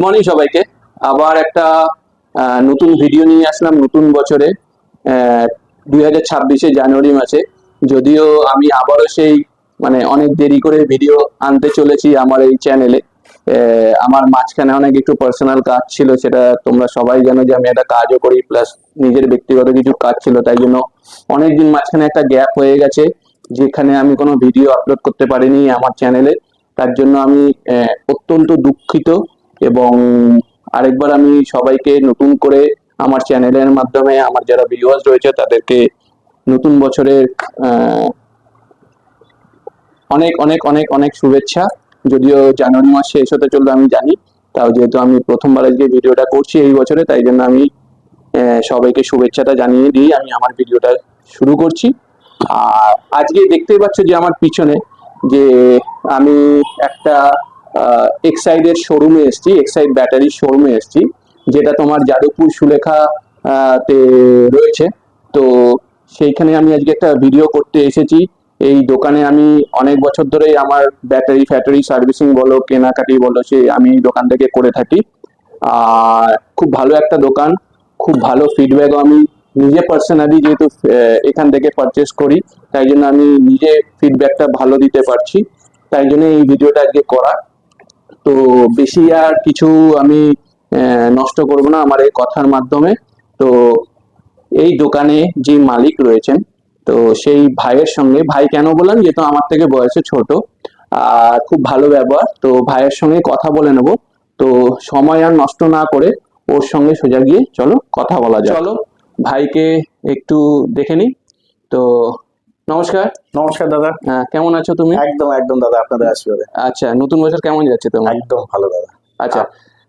Morning সবাইকে। আবার একটা নতুন ভিডিও নিয়ে আসলাম নতুন বছরে 2026 জানুয়ারি মাসে। যদিও আমি আবারও সেই অনেক দেরি করে ভিডিও আনতে চলেছি আমার এই চ্যানেলে। আমার মাঝখানে অনেক একটু পার্সোনাল কাজ ছিল, সেটা তোমরা সবাই জানো যে আমি একটা কাজও করি, প্লাস নিজের ব্যক্তিগত কিছু কাজ ছিল, তাই জন্য অনেকদিন মাঝখানে একটা গ্যাপ হয়ে গেছে যেখানে আমি কোনো ভিডিও আপলোড করতে পারিনি আমার চ্যানেলে। তার জন্য আমি অত্যন্ত দুঃখিত। এবং আরেকবার আমি সবাইকে নতুন করে আমার চ্যানেলের মাধ্যমে আমার যারা ভিউয়ার্স রয়েছে তাদেরকে নতুন বছরের অনেক অনেক অনেক অনেক শুভেচ্ছা। যদিও জানুয়ারি মাস শেষ হতে চলবে আমি জানি, তাও যেহেতু আমি প্রথমবার আজকে ভিডিওটা করছি এই বছরে, তাই জন্য আমি সবাইকে শুভেচ্ছাটা জানিয়ে দিয়ে আমি আমার ভিডিওটা শুরু করছি। আর আজকে দেখতেই পাচ্ছ যে আমার পিছনে যে আমি একটা এক্সাইডের শোরুমে এসেছি, এক্সাইড ব্যাটারির শোরুমে এসেছি, যেটা তোমার যাদবপুর সুলেখা তে রয়েছে। তো সেইখানে আমি আজকে একটা ভিডিও করতে এসেছি। এই দোকানে আমি অনেক বছর ধরে আমার ব্যাটারি ফ্যাটারি সার্ভিসিং বলো, কেনাকাটি বলো, সে আমি এই দোকান থেকে করে থাকি। আর খুব ভালো একটা দোকান, খুব ভালো ফিডব্যাকও আমি নিজে পার্সোনালি যেহেতু এখান থেকে পারচেস করি, তাই জন্য আমি নিজে ফিডব্যাকটা ভালো দিতে পারছি, তাই জন্য এই ভিডিওটা আজকে করা। তো বেশি আর কিছু আমি নষ্ট করব না আমার এই কথার মাধ্যমে। তো এই দোকানে যে মালিক রয়েছেন, তো সেই ভাইয়ের সঙ্গে, ভাই কেন বললাম যেহেতু আমার থেকে বয়সে ছোট আর খুব ভালো ব্যবহার, তো ভাইয়ের সঙ্গে কথা বলে নেব। তো সময় আর নষ্ট না করে ওর সঙ্গে সোজা গিয়ে চলো কথা বলা যাক। চলো ভাইকে একটু দেখে নিই। তো নমস্কার। নমস্কার দাদা। কেমন আছো তুমি? একদম একদম দাদা, আপনাদের আশীর্বাদে। আচ্ছা, নতুন বছর কেমন যাচ্ছে তোমার? একদম ভালো দাদা। আচ্ছা,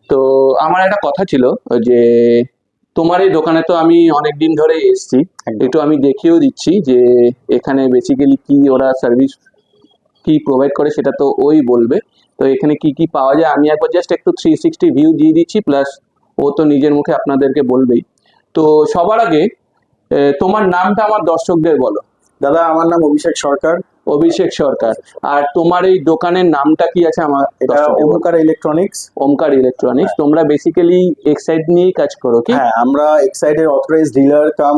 তো আমার একটা কথা ছিল যে তোমার এই দোকানে তো আমি অনেকদিন ধরে এসেছি, একটু আমি দেখিয়েও দিচ্ছি যে এখানে বেসিক্যালি কি ওরা সার্ভিস কি প্রোভাইড করে সেটা তো ওই বলবে। তো এখানে কি কি পাওয়া যায় আমি একবার জাস্ট একটু 360 ভিউ দিয়ে দিচ্ছি, প্লাস ও তো নিজের মুখে আপনাদেরকে বলবেই। তো সবার আগে তোমার নামটা আমার দর্শকদের বলো। দাদা, আমার নাম অভিষেক সরকার। অভিষেক সরকার। আর তোমার এই দোকানের নামটা কি আছে? আমার এটা ওমকার ইলেকট্রনিক্স। ওমকার ইলেকট্রনিক্স। তোমরা বেসিক্যালি এক্সাইড নিয়েই কাজ করো কি? হ্যাঁ, আমরা এক্সাইডের অথরাইজড ডিলার কাম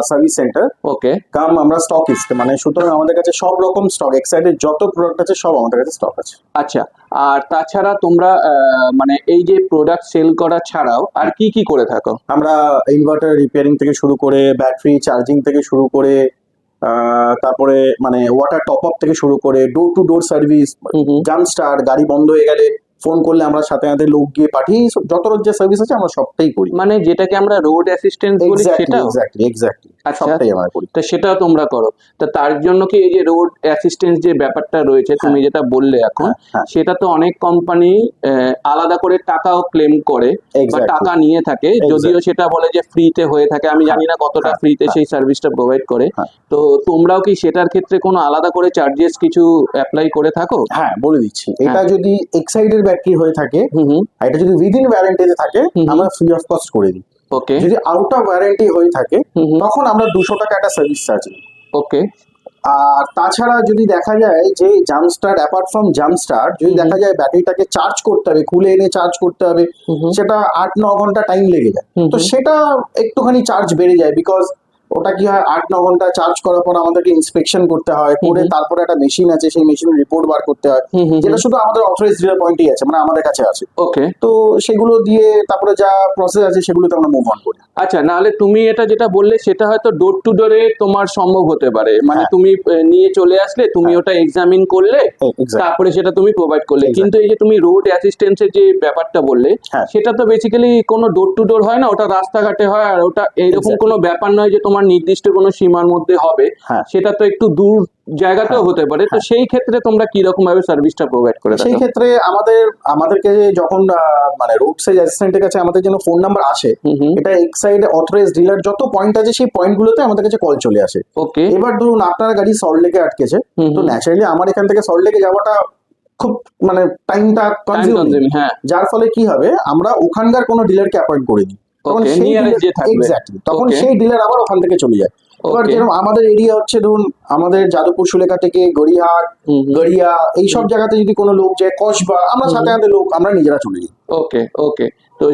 সার্ভিস সেন্টার। ওকে। কাম আমরা স্টকিস্ট, সুতরাং আমাদের কাছে সব রকম স্টক, এক্সাইডের যত প্রোডাক্ট আছে সব আমাদের কাছে স্টক আছে। আচ্ছা, আর তাছাড়া তোমরা এই যে প্রোডাক্ট সেল করা ছাড়াও আর কি কি করে থাকো? আমরা ইনভার্টার রিপেয়ারিং থেকে শুরু করে ব্যাটারি চার্জিং থেকে শুরু করে তারপরে ওয়াটার টপ আপ থেকে শুরু করে door to door service, jump start, গাড়ি বন্ধ হয়ে গেলে ফোন করলে আমরা সাথে সাথে লোক গিয়ে পাঠিয়ে যত যে সার্ভিস আছে আমরা সবটাই করি। যেটাকে আমরা রোড অ্যাসিস্ট্যান্স বলি সেটা? এক্স্যাক্টলি সবটাই আমরা করি। তো সেটাও তোমরা করো? তো তার জন্য কি এই যে রোড অ্যাসিস্ট্যান্স যে ব্যাপারটা রয়েছে তুমি যেটা বললে এখন, সেটা তো অনেক কোম্পানি আলাদা করে টাকাও ক্লেম করে বা টাকা নিয়ে থাকে, যদিও সেটা বলে যে ফ্রিতে হয়ে থাকে। আমি জানি না কতটা ফ্রিতে সেই সার্ভিসটা প্রোভাইড করে। তো তোমরাও কি সেটার ক্ষেত্রে কোনো আলাদা করে চার্জেস কিছু অ্যাপ্লাই করে থাকো? হ্যাঁ, বলে দিচ্ছি। এটা যদি এক্সাইডের ব্যাটারি হয়ে থাকে, এটা যদি উইদিন ওয়ারেন্টিতে থাকে, আমরা ফ্রি অফ কস্ট করে দিই। ওকে। যদি আউট অফ ওয়ারেন্টি হয়ে থাকে তখন আমরা 200 টাকা একটা সার্ভিস চার্জ নিই। ওকে। আর তাছাড়া যদি দেখা যায় যে jump start, apart from jump start, যদি দেখা যায় ব্যাটারিটাকে চার্জ করতে হবে, খুলে এনে চার্জ করতে হবে, সেটা 8-9 ঘন্টা টাইম লেগে যায়। তো সেটা একটুখানি চার্জ বেড়ে যায়, বিকজ ওটা কি হয়, 8-9 ঘন্টা চার্জ করার পর আমাদেরকে ইন্সপেকশন করতে হয়, করে তারপরে একটা মেশিন আছে, সেই মেশিনের রিপোর্ট বার করতে হয়, যেটা শুধু আমাদের অথরাইজড ডিলার পয়েন্টই আছে, আমাদের কাছে আছে। ওকে। তো সেগুলো দিয়ে তারপরে যা প্রসেস আছে সেগুলোতে আমরা মুভ অন করি। আচ্ছা, নাহলে তুমি এটা যেটা বললে সেটা হয়তো ডোর টু ডোরে তোমার সম্ভব হতে পারে, তুমি নিয়ে চলে আসলে, তুমি ওটা এক্সামিন করলে, তারপরে সেটা তুমি প্রোভাইড করলে। কিন্তু এই যে তুমি রোড অ্যাসিস্ট্যান্সের যে ব্যাপারটা বললে, সেটা তো বেসিক্যালি কোনো ডোর টু ডোর হয় না, ওটা রাস্তাঘাটে হয়। আর ওটা এইরকম কোনো ব্যাপার নয় যে তোমার নির্দিষ্ট কোনো সীমার মধ্যে হবে, সেটা তো একটু দূর জায়গাতেও হতে পারে। তো সেই ক্ষেত্রে তোমরা কি রকম ভাবে সার্ভিসটা প্রোভাইড করে থাকো? সেই ক্ষেত্রে আমাদেরকে যখন রোড সাইড অ্যাসিস্ট্যান্টের কাছে আমাদের জন্য ফোন নাম্বার আসে, এটা এক্সাইড অথরাইজড ডিলার যত পয়েন্ট আছে সেই পয়েন্টগুলোতে আমাদের কাছে কল চলে আসে। ওকে। এবার ধরুন আপনার গাড়ি সল্টলেকে আটকেছে, তো ন্যাচারালি আমার এখান থেকে সল্টলেকে যাওয়াটা খুব টাইমটা কনজিউমিং, যার ফলে কি হবে, আমরা ওখানকার কোনো ডিলারকে অ্যাপয়েন্ট করে দিই। তখন সেই ডিলার আবার ওখান থেকে চলে যায়। এবার Okay. যেরকম আমাদের এরিয়া হচ্ছে ধরুন আমাদের যাদবপুর সুলেখা থেকে গড়িয়াহাট, গড়িয়া এইসব জায়গাতে যদি কোনো লোক যায়, কসবা, আমরা সাথে সাথে লোক আমরা নিজেরা চলে যাই। ওকে ওকে। তো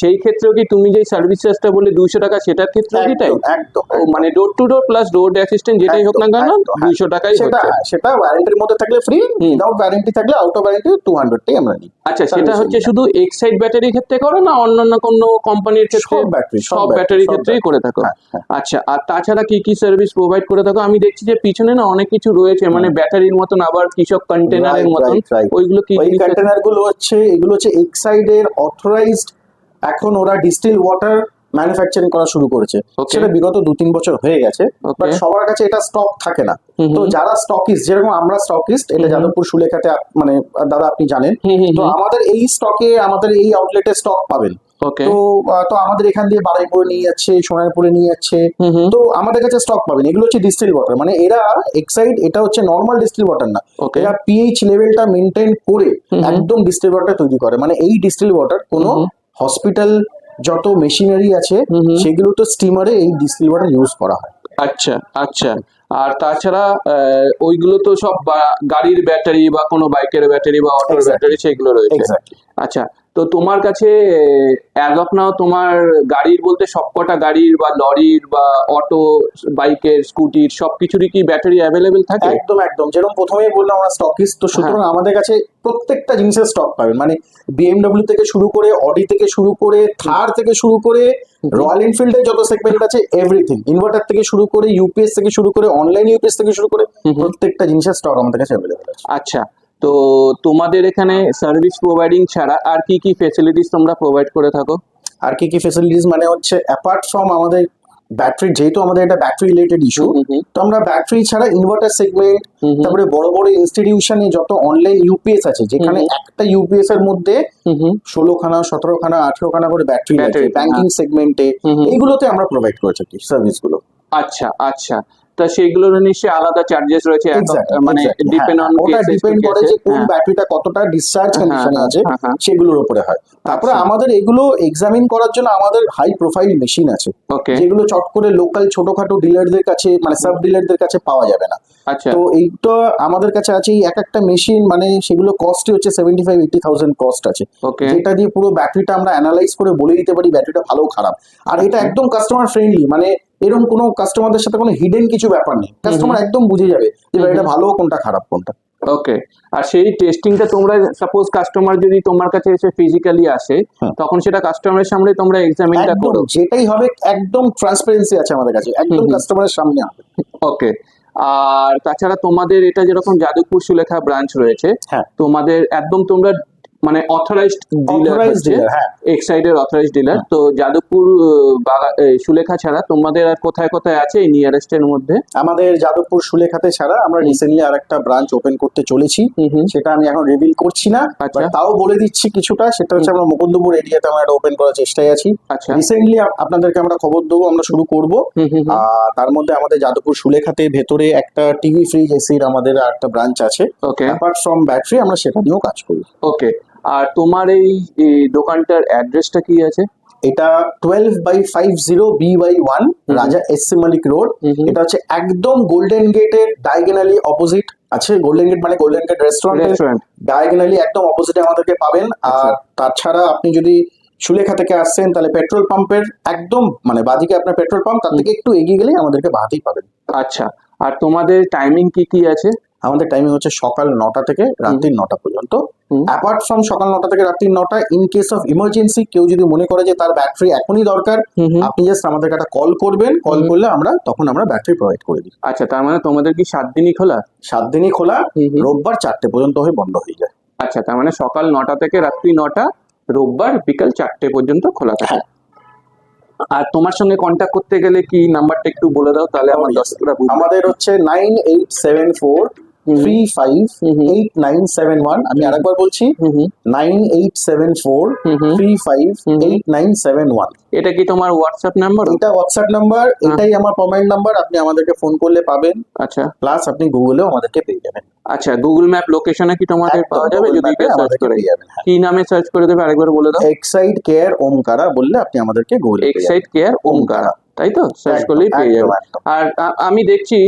সেই ক্ষেত্রেও কি তুমি যে সার্ভিস চার্জটা বলে 200 টাকা, সেটার ক্ষেত্রেও কি তাই? একদম একদম ও মানে door to door plus road assistant যেটাই হোক না একদম, কেন একদম, হ্যাঁ। 200 টাকাই সেটা হচ্ছে। সেটা ওয়ারেন্টির মধ্যে থাকলে ফ্রি, উইদাউট ওয়ারেন্টি থাকলে আউট অফ ওয়ারেন্টি 200টাই আমরা নিই। আচ্ছা, সেটা Servicing হচ্ছে নিই। শুধু এক্সাইড ব্যাটারির ক্ষেত্রে করো না অন্যান্য কোনো কোম্পানির ক্ষেত্রে? সব ব্যাটারি, সব ব্যাটারির সব ক্ষেত্রেই করে থাকো। হ্যাঁ, হ্যাঁ। আচ্ছা, আর তাছাড়া কি কি সার্ভিস প্রোভাইড করে থাকো? আমি দেখছি যে পিছনে না অনেক কিছু রয়েছে, মানে ব্যাটারির মতন আবার কৃষক কন্টেনারের Right, মতন, right, right. ওইগুলো কি ওই জিনিস আছে? কন্টেনার গুলো হচ্ছে, এগুলো হচ্ছে এক্সাইডের অথরাইজড, এখন ওরা ডিস্টিল ওয়াটার ম্যানুফ্যাকচারিং করা শুরু করেছে। Okay. সেটা বিগত 2-3 বছর হয়ে গেছে, Okay. বাট সবার কাছে এটা স্টক থাকে না। তো যারা স্টকিস্ট, যেরকম আমরা স্টকিস্ট, এটা যাদবপুর সুলেখাতে মানে দাদা আপনি জানেন, তো আমাদের এই স্টকে, আমাদের এই আউটলেটে স্টক পাবেন। ওকে। তো আমাদের এখান দিয়ে বারুইপুরে নিয়ে যাচ্ছে, সোনারপুরে নিয়ে যাচ্ছে, তো আমাদের কাছে স্টক পাবেন। এগুলো হচ্ছে ডিস্টিল ওয়াটার, মানে এরা এক্সাইড, এটা হচ্ছে নর্মাল ডিস্টিল ওয়াটার না, Okay. এরা পিএইচ লেভেলটা মেনটেন করে একদম ডিস্টিল ওয়াটার তৈরি করে। মানে এই ডিস্টিল ওয়াটার কোনো হসপিটাল যত মেশিনারি আছে সেগুলো তো স্টিমারে এই ডিস্টিল ওয়াটার ইউজ করা হয়। আচ্ছা আচ্ছা। আর তাছাড়া ওইগুলো তো সব গাড়ির ব্যাটারি বা কোনো বাইকের ব্যাটারি বা অটোর Exactly. ব্যাটারি সেগুলো রয়েছে। এক্স্যাক্টলি। আচ্ছা, তো তোমার কাছে অ্যাজ অফ নাও তোমার গাড়ির বলতে সবকটা গাড়ির বা লরির বা অটো, বাইকের, স্কুটির সবকিছুরই কি ব্যাটারি অ্যাভেলেবেল থাকে? একদম একদম, যেরকম প্রথমেই বললাম আমরা স্টকিস্ট, তো সুতরাং আমাদের কাছে প্রত্যেকটা জিনিসের স্টক পাবেন। মানে বিএমডব্লিউ থেকে শুরু করে, অডি থেকে শুরু করে, থার থেকে শুরু করে, রয়্যাল এনফিল্ডের যত সেগমেন্ট আছে এভরিথিং, ইনভার্টার থেকে শুরু করে, ইউপিএস থেকে শুরু করে, অনলাইন ইউপিএস থেকে শুরু করে, প্রত্যেকটা জিনিসের স্টক আমাদের কাছে অ্যাভেলেবেল আছে। আচ্ছা, তো তোমাদের এখানে সার্ভিস প্রোভাইডিং ছাড়া আর কি কি ফেসিলিটিস তোমরা প্রোভাইড করে থাকো? আর কি কি ফেসিলিটিস মানে হচ্ছে, অ্যাপার্ট ফ্রম আমাদের ব্যাটারি, যেহেতু আমাদের এটা ব্যাটারি রিলেটেড ইস্যু, তো আমরা ব্যাটারি ছাড়া ইনভার্টার সেগমেন্ট, তারপরে বড় বড় ইনস্টিটিউশনে যত অনলাইন ইউপিএস আছে, যেখানে একটা ইউপিএস এর মধ্যে 16খানা, 17খানা, 18খানা করে ব্যাটারি আছে, Battery, ব্যাংকিং সেগমেন্টে, এইগুলোতে আমরা প্রোভাইড করে থাকি সার্ভিস গুলো। আচ্ছা আচ্ছা। তা সেইগুলোর নিশ্চয়ই আলাদা চার্জেস রয়েছে, Exactly, মানে exactly, ডিপেন্ড হ্যাঁ, অন ওটা ডিপেন্ড করে যে কোন ব্যাটারিটা কতটা ডিসচার্জ কন্ডিশনে আছে সেগুলোর উপরে হয়। তারপরে আচ্ছা। আমাদের এগুলো এক্সামিন করার জন্য আমাদের হাই প্রোফাইল মেশিন আছে, ওকে। যেগুলো চট করে লোকাল ছোটখাটো ডিলারদের কাছে, মানে সাব ডিলারদের কাছে পাওয়া যাবে না। আচ্ছা। তো এইটা আমাদের কাছে আছে, এই এক একটা মেশিন, মানে সেগুলো কস্টই হচ্ছে 75-80,000 কস্ট আছে, ওকে। যেটা দিয়ে পুরো ব্যাটারিটা আমরা অ্যানালাইজ করে বলে দিতে পারি ব্যাটারিটা ভালো খারাপ। আর এটা একদম কাস্টমার ফ্রেন্ডলি, মানে এরকম কোনো কাস্টমারদের সাথে কোনো হিডেন কিছু ব্যাপার নেই, কাস্টমার একদম বুঝে যাবে যে এটা ভালো কোনটা খারাপ কোনটা। ওকে। আর সেই টেস্টিংটা তোমরা, সাপোজ কাস্টমার যদি তোমার কাছে এসে ফিজিক্যালি আসে, তখন সেটা কাস্টমারের সামনে তোমরা এক্সামিনটা একদম করো? যেটাই হবে একদম ট্রান্সপারেন্সি আছে আমাদের কাছে, একদম কাস্টমারের সামনে হবে। ওকে। আর তাছাড়া তোমাদের এটা যেরকম যাদবপুর সুলেখা ব্রাঞ্চ রয়েছে, হ্যাঁ। তোমাদের একদম তোমরা মানে অথরাইজড ডিলার Authorized হচ্ছে, dealer, হ্যাঁ। এক্সাইডের অথরাইজড ডিলার। তো যাদবপুর সুলেখা ছাড়া তোমাদের আর কোথায় কোথায় আছে এই নিয়ারেস্ট এর মধ্যে? আমাদের যাদবপুর সুলেখাতে ছাড়া আমরা রিসেন্টলি আর একটা ব্রাঞ্চ ওপেন করতে চলেছি, সেটা আমি এখন রিভিল করছি না, আচ্ছা। but তাও বলে দিচ্ছি কিছুটা। সেটা হচ্ছে আমরা মুকুন্দপুর এরিয়াতে আমরা এটা ওপেন করার চেষ্টায় আছি। আচ্ছা। রিসেন্টলি আপনাদেরকে আমরা খবর দেবো, আমরা শুরু করব। আর তার মধ্যে আমাদের যাদবপুর সুলেখাতে ভেতরে একটা টিভি ফ্রিজ এসির আমাদের আর একটা ব্রাঞ্চ আছে। ওকে। অ্যাপার্ট ফ্রম ব্যাটারি আমরা সেটা নিয়েও কাজ করি। ওকে। আর তোমার এই দোকানটার অ্যাড্রেসটা কি আছে? এটা 12/50 BY1 রাজা এস.সি. মালিক রোড। এটা হচ্ছে একদম গোল্ডেন গেটের ডায়াগোনালি অপোজিট আছে। গোল্ডেন গেট মানে গোল্ডেন গেট রেস্টুরেন্ট, ডায়াগোনালি একদম অপোজিটে আমাদেরকে পাবেন। আর তাছাড়া আপনি যদি সুলেখা থেকে আসছেন তাহলে পেট্রোল পাম্পের একদম মানে বাদিকে আপনার পেট্রোল পাম্প, তার থেকে একটু এগিয়ে গেলেই আমাদেরকে বাদিকেই পাবেন। আচ্ছা। আর তোমাদের টাইমিং কি কি আছে? আমাদের টাইমিং হচ্ছে সকাল 9টা থেকে রাত্রি 9টা পর্যন্ত। অ্যাপার্ট ফ্রম সকাল 9টা থেকে রাত্রি 9টা, ইন কেস অফ ইমার্জেন্সি কেউ যদি মনে করে যে তার ব্যাটারি এখনই দরকার, আপনি জাস্ট আমাদেরকে একটা কল করবেন, কল করলে তখন আমরা ব্যাটারি প্রোভাইড করে দিই। আচ্ছা, তার মানে তোমাদের কি 7 দিনই খোলা? 7 দিনই খোলা, রোববার 4টে পর্যন্ত হয়ে বন্ধ হয়ে যায়। আচ্ছা, তার মানে সকাল 9টা থেকে রাত্রি 9টা, রোববার বিকাল 4টে পর্যন্ত খোলা থাকে। আর তোমার সঙ্গে কন্ট্যাক্ট করতে গেলে কি নাম্বারটা একটু বলে দাও, তাহলে আমার দর্শকরা বুঝবে। আমাদের হচ্ছে 9874358971। আমি আরেকবার বলছি, 9874358971। এটা কি তোমার হোয়াটসঅ্যাপ নাম্বার? এটা হোয়াটসঅ্যাপ নাম্বার, এটাই আমার পার্মানেন্ট নাম্বার। আপনি আমাদেরকে ফোন করলে পাবেন। আচ্ছা। প্লাস আপনি গুগলেও আমাদেরকে পেয়ে যাবেন। আচ্ছা, গুগল ম্যাপ লোকেশনে কি তোমাদের একদম, পাওয়া যাবে? Google যদি map-এ সার্চ আমাদেরকে করে, পেয়ে যাবেন, হ্যাঁ। কি নামে সার্চ করে দেবে আরেকবার বলে দাও? এক্সাইড কেয়ার ওমকারা বললে আপনি আমাদেরকে গুগলে পেয়ে যাবেন। Exide care Omkara. তাই তো? সার্চ একদম, করলেই পেয়ে একদম, যাবে। একদম। আর আমি দেখছি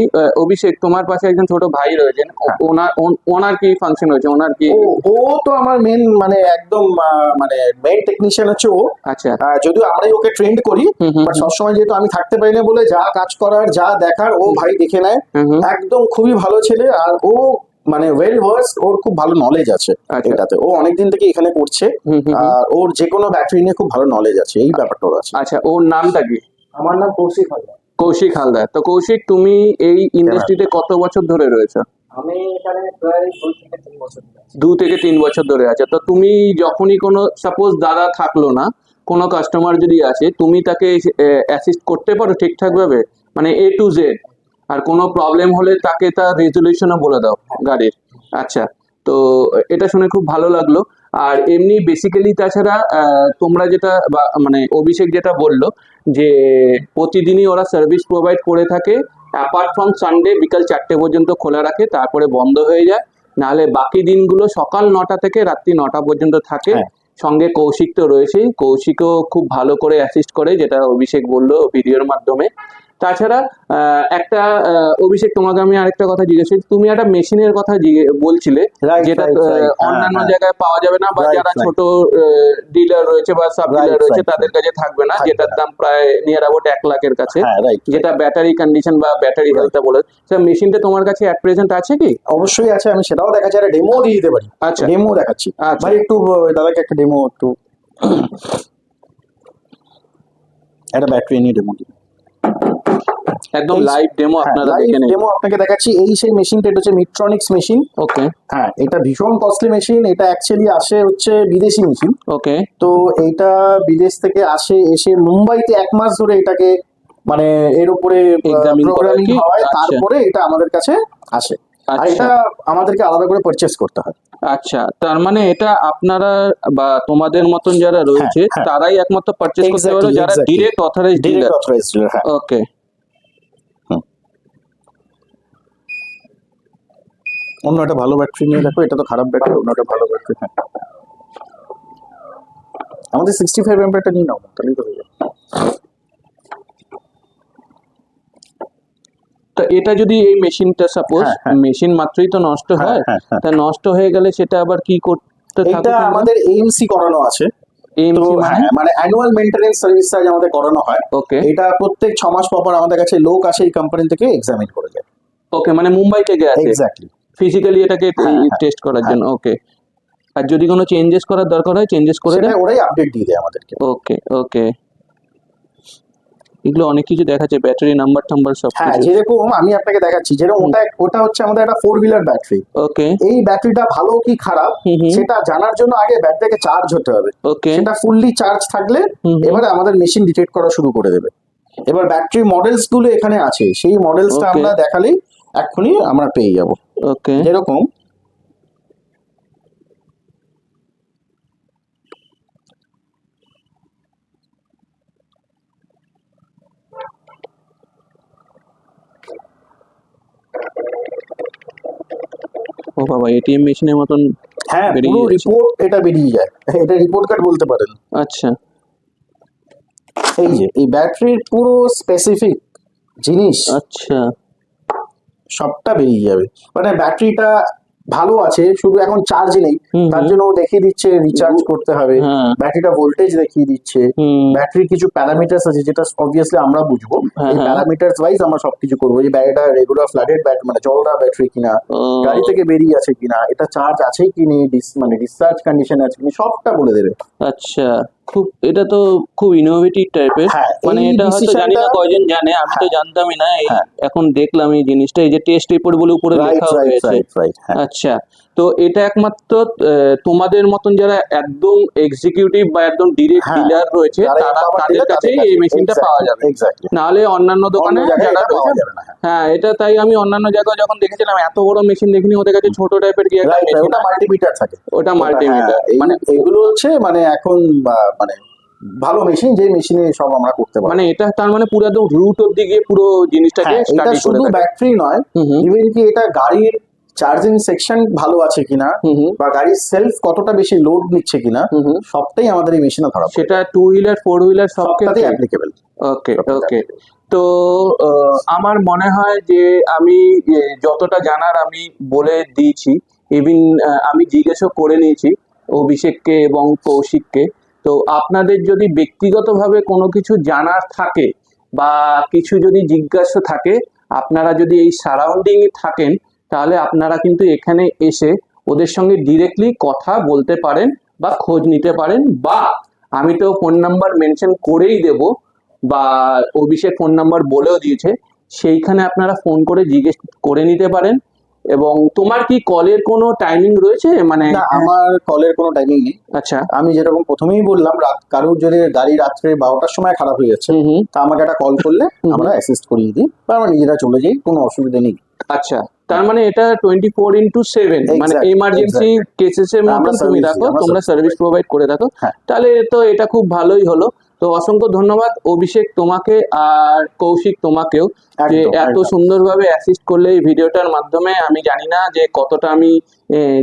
অভিষেক, তোমার পাশে একজন ছোট ভাই রয়েছেন, হ্যাঁ। ওনার কি ফাংশন রয়েছে, ওনার কি? ও ও তো আমার মেন মানে একদম মানে মেন টেকনিশিয়ান হচ্ছে ও। আচ্ছা। যদিও আমরাই ওকে ট্রেন্ড করি, হুম হুম বাট সবসময় যেহেতু আমি থাকতে পারি না বলে যা কাজ করার যা দেখার ও ভাই দেখে নেয়। হুম হুম। একদম খুবই ভালো ছেলে, আর ও মানে ওয়েল ভার্সড, ওর খুব ভালো নলেজ আছে আচ্ছা। এটাতে। ও অনেকদিন থেকে এখানে করছে, হুম হুম হুম। আর ওর যে কোনো ব্যাটারি নিয়ে খুব ভালো নলেজ আছে, এই ব্যাপারটা ওর আছে। আচ্ছা, ওর নামটা কি? আমার নাম কৌশিক হালদার। কৌশিক হালদার। তো কৌশিক, তুমি এই ইন্ডাস্ট্রিতে কত বছর ধরে রয়েছো? আমি এখানে প্রায় 2 থেকে 3 বছর ধরে আছি। 2 থেকে 3 বছর ধরে আছে। তো তুমি যখনই কোনো, সাপোজ দাদা থাকলো না, কোনো কাস্টমার যদি আসে, তুমি তাকে অ্যাসিস্ট করতে পারো ঠিকঠাক ভাবে, মানে এ টু জেড? আর কোনো প্রবলেম হলে তাকে তার রেজলিউশনও বলে দাও গাড়ির? আচ্ছা। তো এটা শুনে খুব ভালো লাগলো। আর এমনি বেসিক্যালি তাছাড়া তোমরা যেটা মানে অভিষেক যেটা বললো, যে প্রতিদিনই ওরা সার্ভিস প্রোভাইড করে থাকে, অ্যাপার্ট ফ্রম সানডে বিকাল 4টে পর্যন্ত খোলা রাখে, তারপরে বন্ধ হয়ে যায়। নাহলে বাকি দিনগুলো সকাল 9টা থেকে রাত্রি 9টা পর্যন্ত থাকে। হ্যাঁ। সঙ্গে কৌশিক তো রয়েছেই, কৌশিকও খুব ভালো করে অ্যাসিস্ট করে, যেটা অভিষেক বললো ভিডিওর মাধ্যমে। তাছাড়া একটা অভিষেক, তোমাকে আমি আরেকটা কথা জিজ্ঞেস করি, তুমি একটা মেশিনের কথা বলছিলে, Right, যেটা right, right. অন্যান্য হ্যাঁ, জায়গায় পাওয়া যাবে না, বা Right, যারা right. ছোট ডিলার রয়েছে বা সাব ডিলার Right, রয়েছে right, তাদের right. কাছে থাকবে না, থাকবে যেটার না। দাম প্রায় নিয়ার অ্যাবাউট 1 লাখের কাছে, হ্যাঁ, রাইট। যেটা ব্যাটারি কন্ডিশন বা ব্যাটারি Right. হেলথটা বলে। স্যার, মেশিনটা তোমার কাছে অ্যাট প্রেজেন্ট আছে কি? অবশ্যই আছে, আমি সেটাও দেখাচ্ছি, একটা ডেমো দিয়ে দিতে পারি। আচ্ছা। ডেমো দেখাচ্ছি। আচ্ছা। ভাই একটু দাদাকে একটা ডেমো, একটু একটা ব্যাটারি নিয়ে ডেমো দিই। একদম এই- লাইভ ডেমো হ্যাঁ, আপনারা লাইভ দেখে নিন। ডেমো আপনাকে দেখাচ্ছি। এই সেই মেশিনটা, এটা হচ্ছে মিট্রনিক্স মেশিন। ওকে হ্যাঁ, এটা ভীষণ কস্টলি মেশিন। এটা অ্যাকচুয়ালি আসে হচ্ছে বিদেশি মেশিন। ওকে। তো এইটা বিদেশ থেকে আসে, এসে মুম্বাইতে 1 মাস ধরে এটাকে মানে এর উপরে Examine করা প্রোগ্রামিং কি? হয়, আচ্ছা। তারপরে এটা আমাদের কাছে আসে। আর আচ্ছা এটা আমাদেরকে আলাদা করে পারচেস করতে হয়। আচ্ছা, তার মানে এটা আপনারা বা তোমাদের মতন যারা রয়েছে হ্যাঁ। তারাই একমাত্র পারচেস করতে পারো, যারা direct authorised direct dealer. Authorised dealer. হ্যাঁ, ওকে। অন্য একটা ভালো ব্যাটারি নিয়ে দেখো, এটা তো খারাপ ব্যাটারি, অন্য একটা ভালো ব্যাটারি। হ্যাঁ, আমাদের 65 এমপিয়ারটা নিয়ে নাও, তাহলেই তো হয়ে যাবে। তো এটা যদি এই মেশিনটা সাপোজ হ্যাঁ, হ্যাঁ। মেশিন মাত্রই তো নষ্ট হ্যাঁ, হয়, হ্যাঁ, হ্যাঁ। তা নষ্ট হয়ে গেলে সেটা আবার কি করতে থাকে? এটা আমাদের এএমসি করানো আছে। তো এএমসি মানে? হ্যাঁ, মানে অ্যানুয়াল মেইনটেনেন্স সার্ভিস চার্জ আমাদের করানো হয়। ওকে এটা প্রত্যেক 6 মাস পর আমাদের কাছে লোক আসে এই কোম্পানি থেকে এক্সামিন করে যায়। ওকে, মানে মুম্বাই থেকে আসে এক্স্যাক্টলি। ফিজিক্যালি এটাকে হ্যাঁ, হ্যাঁ, টেস্ট করার হ্যাঁ। জন্য। ওকে। আর যদি কোনো চেঞ্জেস করার দরকার হয়, চেঞ্জেস করে সেটা দেয়? ওরাই আপডেট দিয়ে দেয় আমাদেরকে। ওকে ওকে। এগুলো অনেক কিছু দেখাচ্ছে, ব্যাটারি নাম্বার টাম্বার সব হ্যাঁ, কিছু। যেরকম আমি আপনাকে দেখাচ্ছি, যেরকম ওটা হচ্ছে আমাদের একটা 4 হুইলার ব্যাটারি। ওকে এই ব্যাটারিটা ভালো কি খারাপ হুম হুম। সেটা জানার জন্য আগে ব্যাটারিটাকে চার্জ হতে হবে। ওকে সেটা ফুললি চার্জ থাকলে হুম হুম। এবারে আমাদের মেশিন ডিটেক্ট করা শুরু করে দেবে। এবার ব্যাটারি মডেলস গুলো এখানে আছে, সেই মডেলসটা Okay. আমরা দেখালেই এক্ষুনি আমরা পেয়ে যাব। ওকে যেরকম ও বাবা, এটিএম মেশিনের মতন। হ্যাঁ, বেরিয়ে পুরো যাচ্ছে। রিপোর্ট এটা বেরিয়ে যায়। এটা রিপোর্ট কার্ড বলতে পারেন। আচ্ছা এই যে এই ব্যাটারির পুরো স্পেসিফিক জিনিস আচ্ছা সবটা বেরিয়ে যাবে। মানে ব্যাটারিটা ভালো আছে, শুধু এখন চার্জ নেই, হুম তার হুম। জন্য ও দেখিয়ে দিচ্ছে রিচার্জ করতে হবে। হ্যাঁ। ব্যাটারিটা ভোল্টেজ দেখিয়ে দিচ্ছে। হুম ব্যাটারির কিছু প্যারামিটার্স আছে যেটা অবভিয়াসলি আমরা বুঝবো। হ্যাঁ, এই হ্যাঁ। প্যারামিটার্স ওয়াইজ আমরা সবকিছু করবো। এই ব্যাটারিটা রেগুলার ফ্ল্যাটেড ব্যাটারি, মানে জলদা ব্যাটারি কিনা, ও, গাড়ি থেকে বেরিয়ে আছে কিনা, এটা চার্জ আছে কি নেই, মানে ডিসচার্জ কন্ডিশন আছে কিনা, সবটা বলে দেবে। আচ্ছা। খুব, এটা তো খুব ইনোভেটিভ টাইপের। হ্যাঁ, মানে এই এটা হয়তো জানি না decisionটা- কয়জন জানে, আমি তো হ্যাঁ। জানতামই না। এই হ্যাঁ। এখন দেখলাম এই জিনিসটা, এই যে টেস্ট রিপোর্ট বলে উপরে রাইট লেখাও রাইট রয়েছে। Right right. হ্যাঁ, আচ্ছা। তো এটা একমাত্র তোমাদের মতন যারা একদম এক্সিকিউটিভ বা একদম ডিরেক্ট হ্যাঁ, ডিলার রয়েছে, যারা তারা empowered তাদের dealer, কাছেই তাদের এই কাছে। মেশিনটা Exactly, পাওয়া যাবে। exactly. নাহলে অন্যান্য দোকানে অন্য জায়গায় যারা এটা পাওয়া রয়েছে। যাবে না। হ্যাঁ, এটা তাই আমি অন্যান্য জায়গায় যখন দেখেছিলাম, এত বড় মেশিন দেখিনি, ওদের কাছে ছোট টাইপের কি একটা রাইট, মেশিন। ওটা মাল্টিমিটার থাকে। ওটা মাল্টিমিটার। মানে এগুলো হচ্ছে মানে এখন মানে ভালো মেশিন, যে মেশিনে সব আমরা করতে পারি। মানে এটা তার মানে পুরো একদম রুট অব্দি গিয়ে পুরো জিনিসটাকে হ্যাঁ, এটা স্টাডি করে শুধু থাকে। ব্যাটারি নয়, হুম হুম। ইভেন কি এটা গাড়ির চার্জিং সেকশন ভালো আছে কিনা, হুম হুম বা গাড়ির সেলফ কতটা বেশি লোড নিচ্ছে কিনা, হুম হুম। সবটাই আমাদের এই মেশিনে ধরা পড়ে। সেটা টু হুইলার ফোর হুইলার সব সবটাতে ক্ষেত্রে? অ্যাপ্লিকেবল। ওকে ওকে। তো আমার মনে হয় যে আমি যতটা জানার আমি বলে দিয়েছি, ইভিন আমি জিজ্ঞেসও করে নিয়েছি অভিষেককে এবং কৌশিককে। তো আপনাদের যদি ব্যক্তিগতভাবে কোনো কিছু জানার থাকে বা কিছু যদি জিজ্ঞাসা থাকে, আপনারা যদি এই সারাউন্ডিংয়ে থাকেন, তাহলে আপনারা কিন্তু এখানে এসে ওদের সঙ্গে ডিরেক্টলি কথা বলতে পারেন বা খোঁজ নিতে পারেন, বা আমি তো ফোন নাম্বার মেনশন করেই দেব, বা অভিষেক ফোন নাম্বার বলেও দিয়েছে, সেইখানে আপনারা ফোন করে জিজ্ঞেস করে নিতে পারেন। এবং তোমার কি কলের কোনো টাইমিং রয়েছে মানে? না, আমার কলের কোনো টাইমিং নেই। আচ্ছা। আমি যেরকম প্রথমেই বললাম, কারোর যদি গাড়ি রাত্রে 12টার সময় খারাপ হয়ে যাচ্ছে, হুম হুম তা আমাকে একটা কল করলে হুম। আমরা অ্যাসিস্ট করিয়ে দিই, বা আমরা নিজেরা চলে যাই, কোনো অসুবিধা নেই। আচ্ছা, তার মানে এটা 24x7, মানে Exactly, এমার্জেন্সি কেসেস এর আমরা মতন তুমি service রাখো, দিই, আমরা তোমরা service সার্ভিস প্রোভাইড করে থাকো। হ্যাঁ। তাহলে তো এটা খুব ভালোই হলো। তো অসংখ্য ধন্যবাদ অভিষেক তোমাকে, আর কৌশিক তোমাকেও, যে একদম, এত একদম। সুন্দরভাবে অ্যাসিস্ট করলে এই ভিডিওটার মাধ্যমে। আমি জানি না যে কতটা আমি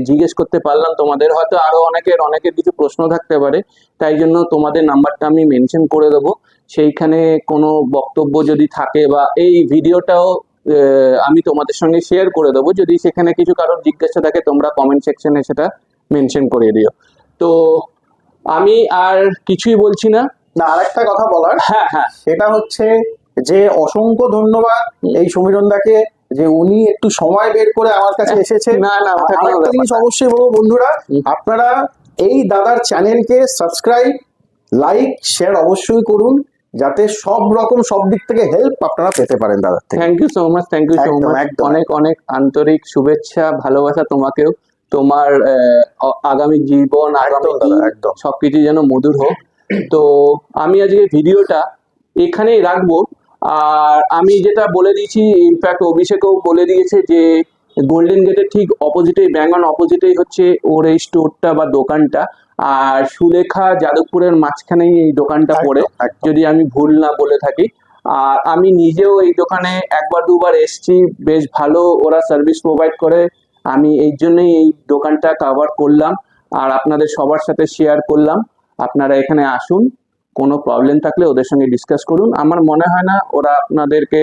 জিজ্ঞেস করতে পারলাম তোমাদের, হয়তো আরো অনেকের কিছু প্রশ্ন থাকতে পারে, তাই জন্য তোমাদের নাম্বারটা আমি মেনশন করে দেবো। সেইখানে কোনো বক্তব্য যদি থাকে বা এই ভিডিওটাও আমি তোমাদের সঙ্গে শেয়ার করে দেবো, যদি সেখানে কিছু কারোর জিজ্ঞাসা থাকে তোমরা কমেন্ট সেকশনে সেটা মেনশন করে দিও। তো আমি আর কিছুই বলছি না। না, আরেকটা কথা বলার, হ্যাঁ হ্যাঁ। সেটা হচ্ছে যে অসংখ্য ধন্যবাদ এই সমীরণ দাকে, যে উনি একটু সময় বের করে আমার কাছে এসেছে। না না, ওটা কোনো আরেকটা ব্যাপার জিনিস না। অবশ্যই বলবো বন্ধুরা, আপনারা এই দাদার চ্যানেলকে সাবস্ক্রাইব, লাইক, শেয়ার অবশ্যই করুন, যাতে সব রকম সব দিক থেকে হেল্প আপনারা পেতে পারেন দাদার থেকে। Thank you so much, thank you so একদম, মাচ। একদম। অনেক অনেক আন্তরিক শুভেচ্ছা, ভালোবাসা তোমাকেও, তোমার আগামী জীবন, আগামী একদম দাদা, দিন একদম। সবকিছু যেন মধুর হোক। তো আমি আজকে ভিডিওটা এখানেই রাখবো। আর আমি যেটা বলে দিয়েছি, ইনফ্যাক্ট অভিষেকও বলে দিয়েছে, যে গোল্ডেন গেটের ঠিক অপোজিটেই, ব্যাঙ্গন অপোজিটেই হচ্ছে ওর এই স্টোরটা বা দোকানটা। আর সুলেখা যাদবপুরের মাঝখানেই এই দোকানটা পড়ে, একদম, একদম। যদি আমি ভুল না বলে থাকি। আর আমি নিজেও এই দোকানে একবার দুবার এসেছি, বেশ ভালো ওরা সার্ভিস প্রোভাইড করে। আমি এই জন্যই এই দোকানটা কভার করলাম আর আপনাদের সবার সাথে শেয়ার করলাম। আপনারা এখানে আসুন, কোনো প্রবলেম থাকলে ওদের সঙ্গে ডিসকাস করুন। আমার মনে হয় না ওরা আপনাদেরকে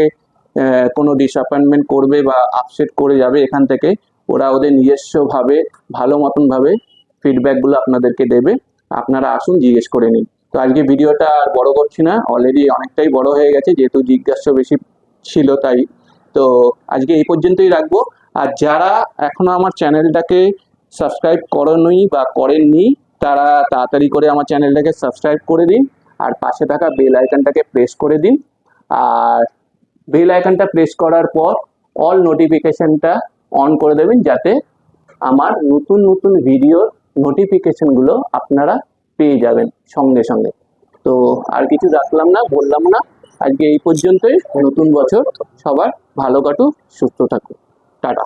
কোনো ডিসঅ্যাপয়েন্টমেন্ট করবে বা আপসেট করে যাবে এখান থেকে। ওরা ওদের নিজস্বভাবে ভালো মতন ভাবে ফিডব্যাকগুলো আপনাদেরকে দেবে। আপনারা আসুন, জিজ্ঞেস করে নিন। তো আজকে ভিডিওটা আর বড় করছি না, অলরেডি অনেকটাই বড় হয়ে গেছে, যেহেতু জিজ্ঞাসা বেশি ছিল তাই। তো আজকে এই পর্যন্তই রাখবো। আর যারা এখনো আমার চ্যানেলটাকে সাবস্ক্রাইব করেনি বা করেননি, তারা তাড়াতাড়ি করে আমার চ্যানেলটাকে সাবস্ক্রাইব করে দিন, আর পাশে থাকা বেল আইকনটাকে প্রেস করে দিন। আর বেল আইকনটা প্রেস করার পর অল নোটিফিকেশনটা অন করে দেবেন, যাতে আমার নতুন নতুন ভিডিওর নোটিফিকেশনগুলো আপনারা পেয়ে যাবেন সঙ্গে সঙ্গে। তো আর কিছু রাখলাম না, বললাম না। আজকে এই পর্যন্তই। নতুন বছর সবার ভালো কাটুক, সুস্থ থাকুক। টাটা।